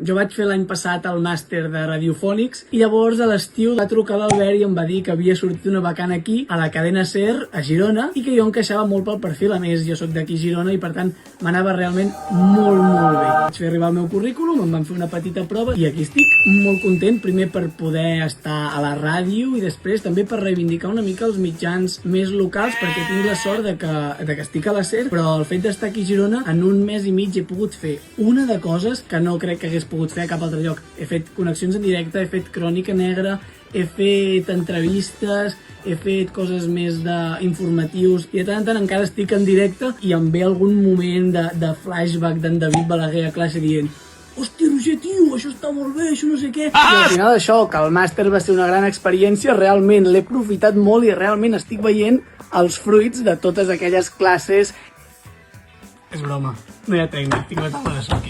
Jo vaig fer l'any passat el màster de radiofònics i llavors a l'estiu va trucar l'Albert i em va dir que havia sortit una vacant aquí, a la cadena SER, a Girona, i que jo encaixava molt pel perfil. A més, jo sóc d'aquí a Girona i per tant m'anava realment molt bé. Vaig fer arribar el meu currículum, em van fer una petita prova i aquí estic molt content, primer per poder estar a la ràdio i després també per reivindicar una mica els mitjans més locals, perquè tinc la sort de que estic a la SER, però el fet d'estar aquí a Girona, en un mes i mig he pogut fer una de coses que no crec que hagués pogut fer a cap altre lloc. He fet connexions en directe, he fet crònica negra, he fet entrevistes, he fet coses més d'informatius i de tant en tant encara estic en directe i em ve algun moment de flashback d'en David Balaguer a classe dient hòstia, Roger, tio, això està molt bé, això no sé què. I al final això, que el màster va ser una gran experiència, realment l'he aprofitat molt i realment estic veient els fruits de totes aquelles classes. És broma, no hi ha tècnic, tinc la taula de so.